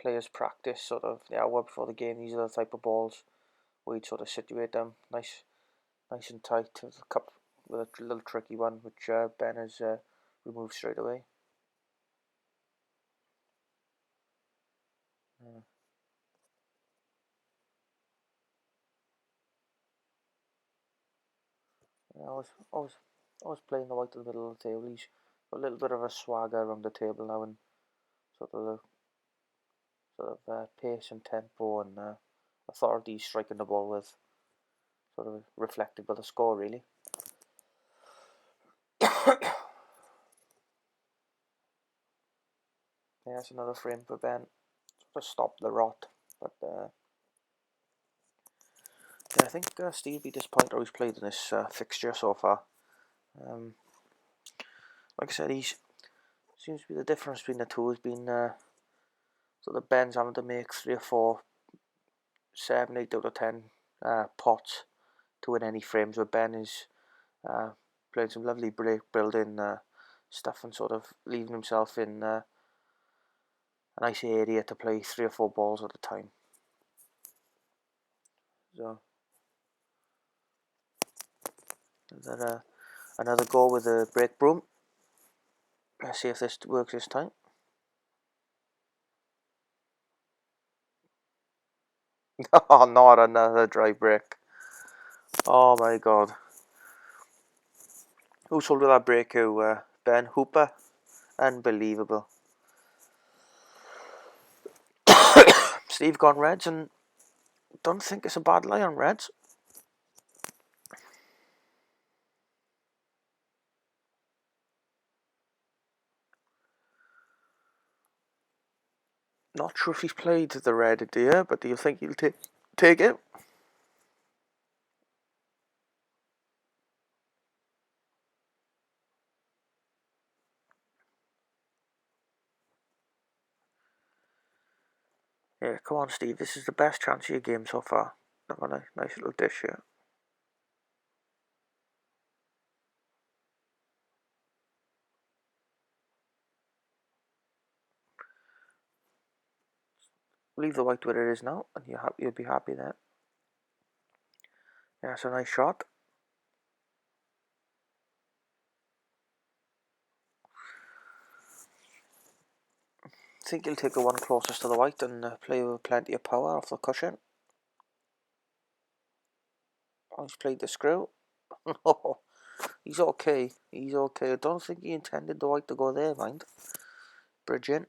players practice sort of the hour before the game, these are the type of balls where you'd sort of situate them nice and tight, with a little tricky one which Ben has removed straight away. Yeah, I was playing the white in the middle of the table. He's got a little bit of a swagger around the table now, and sort of pace and tempo and authority he's striking the ball with, sort of reflected by the score really. Yeah, that's another frame for Ben. Sort of stop the rot, but yeah, I think Steve be disappointed how he's played in this fixture so far. Like I said, seems to be the difference between the two has been sort of Ben's having to make 3 or 4, 7, 8 out of 10 pots to win any frames, where Ben is playing some lovely break building stuff and sort of leaving himself in a nice area to play 3 or 4 balls at a time. So another go with a break broom. Let's see if this works this time. Oh, not another dry break. Oh my god. Who sold that break? Who? Ben Hooper. Unbelievable. Steve gone reds, and don't think it's a bad lie on reds. Not sure if he's played the red deer, but do you think he'll take it? Yeah, come on, Steve. This is the best chance of your game so far. Have a nice little dish here. Leave the white where it is now, and you'll be happy there. Yeah, it's a nice shot. I think he'll take the one closest to the white and play with plenty of power off the cushion. Oh, he's played the screw. No, he's okay. He's okay. I don't think he intended the white to go there, mind. Bridge in.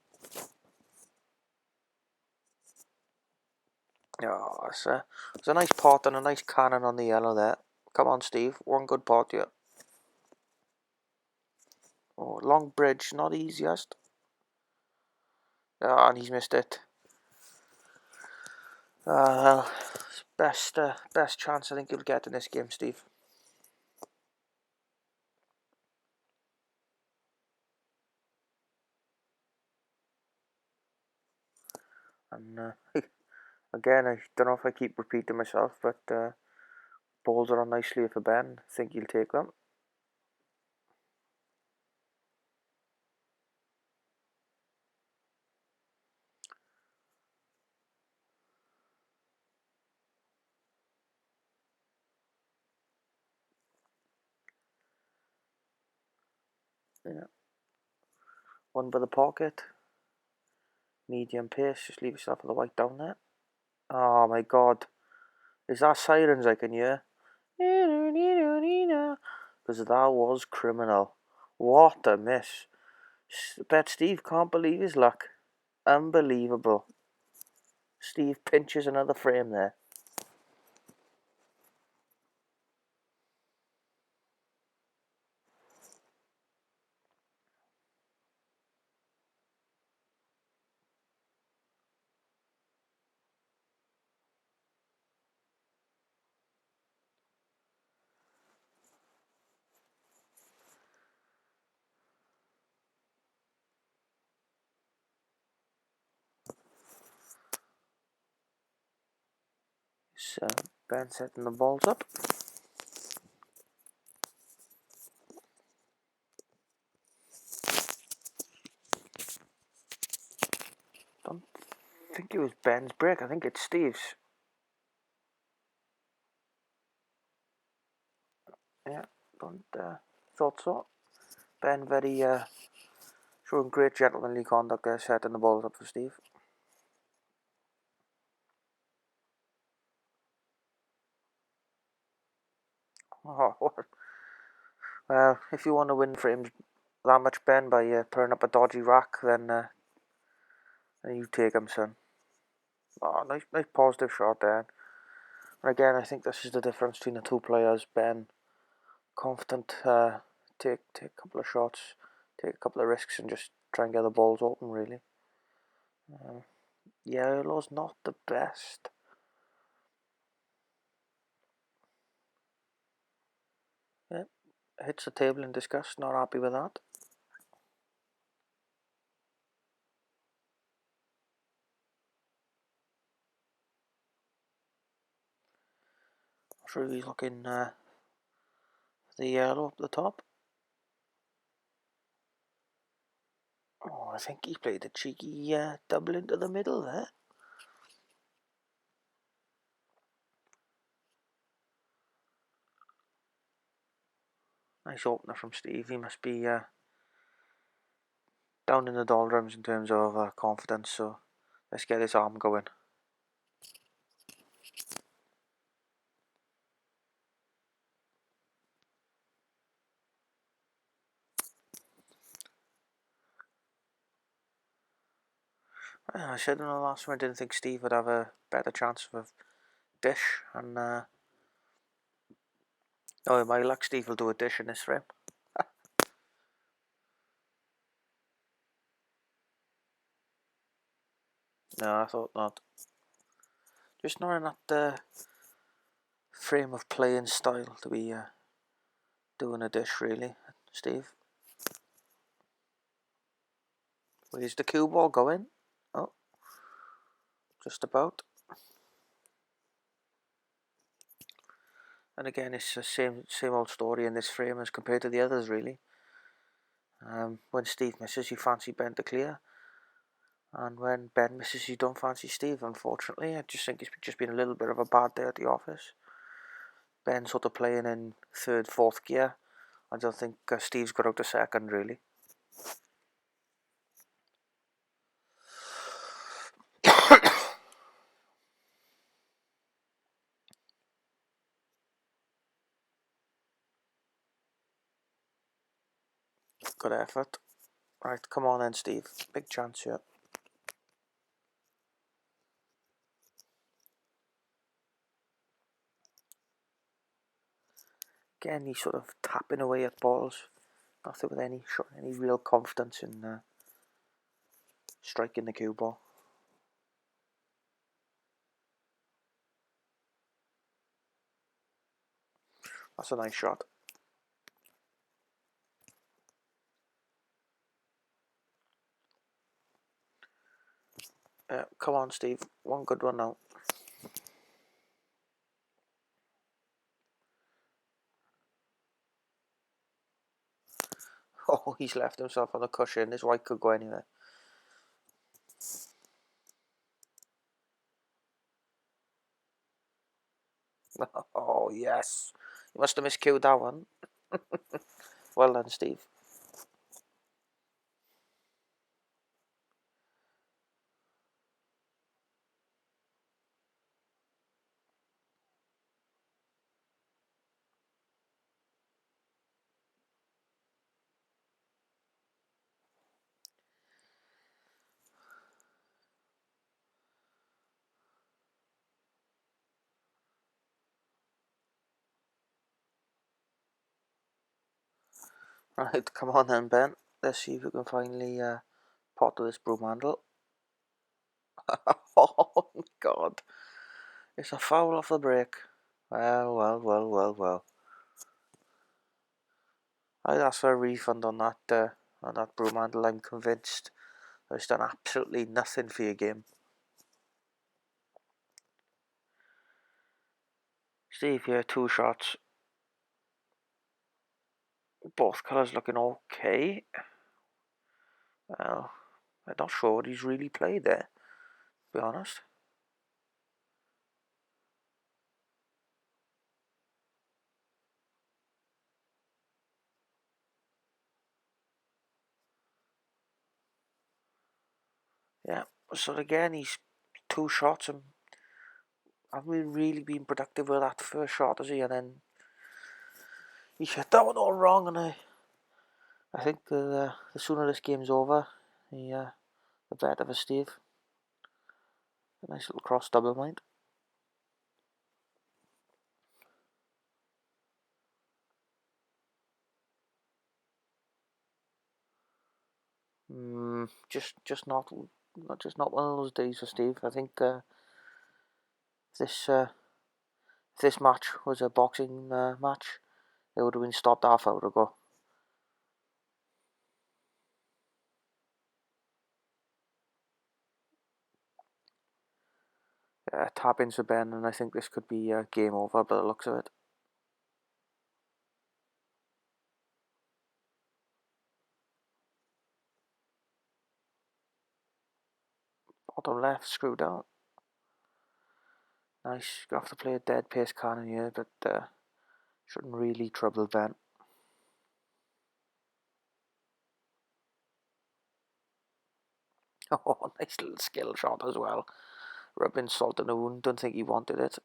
Oh, it's a nice pot and a nice cannon on the yellow there. Come on, Steve. One good pot here. Oh, long bridge, not easiest. And he's missed it. Best chance I think you'll get in this game, Steve. And again, I don't know if I keep repeating myself, but balls are on nicely for Ben. I think he'll take them. Yeah. One by the pocket. Medium pace. Just leave yourself with the white down there. Oh my god. Is that sirens I can hear? Because that was criminal. What a miss. Bet Steve can't believe his luck. Unbelievable. Steve pinches another frame there. So Ben setting the balls up. Don't think it was Ben's break. I think it's Steve's. Yeah, don't thought so. Ben very showing great gentlemanly conduct there, setting the balls up for Steve. Oh, well, if you want to win frames that much, Ben, by putting up a dodgy rack, then you take him, son. Oh, nice positive shot there. And again, I think this is the difference between the two players. Ben, confident, take a couple of shots, take a couple of risks, and just try and get the balls open. Really, yellow's not the best. Yeah, hits the table in disgust. Not happy with that. Sure, he's looking the yellow up the top. Oh, I think he played a cheeky double into the middle there. Nice opener from Steve. He must be down in the doldrums in terms of confidence, so let's get his arm going. I said in the last one I didn't think Steve would have a better chance of a dish, and oh, my luck, Steve will do a dish in this frame. No, I thought not. Just not in that frame of play and style to be doing a dish, really, Steve. Where's the cue ball going? Oh, just about. And again, it's the same old story in this frame as compared to the others, really. When Steve misses, you fancy Ben to clear. And when Ben misses, you don't fancy Steve, unfortunately. I just think it's just been a little bit of a bad day at the office. Ben sort of playing in third, fourth gear. I don't think Steve's got out to second, really. Good effort. Right, come on then, Steve. Big chance here. Again, he's sort of tapping away at balls. Nothing with any real confidence in striking the cue ball. That's a nice shot. Come on, Steve. One good one now. Oh, he's left himself on the cushion. This white could go anywhere. Oh, yes. You must have miscued that one. Well done, Steve. Right, come on then, Ben. Let's see if we can finally pot to this broom handle. Oh, God. It's a foul off the break. Well. I'd ask for a refund on that broom handle. I'm convinced it's done absolutely nothing for your game. Steve here, 2 shots. Both colours looking okay. Well, I'm not sure what he's really played there, to be honest. Yeah, so again, he's 2 shots and haven't really been productive with that first shot, has he? And then he shot that one all wrong, and I think the sooner this game's over, the better for Steve. A nice little cross double mind. Just not one of those days for Steve. I think this if this match was a boxing match, it would have been stopped half hour ago. Tap into Ben, and I think this could be game over by the looks of it. Bottom left, screw down. Nice. Gonna have to play a dead pace cannon here, but shouldn't really trouble Ben. Oh, nice little skill shot as well. Rubbing salt in the wound. Don't think he wanted it.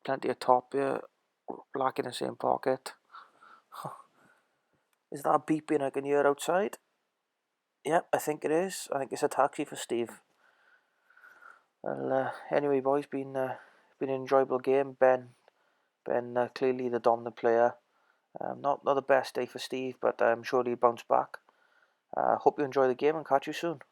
Plenty of top here. Black in the same pocket. Is that beeping I can hear outside? Yep, I think it is. I think it's a taxi for Steve. Well, anyway, boys, been an enjoyable game. Ben, clearly the dominant player. Not the best day for Steve, but I'm sure he'll bounce back. Hope you enjoy the game and catch you soon.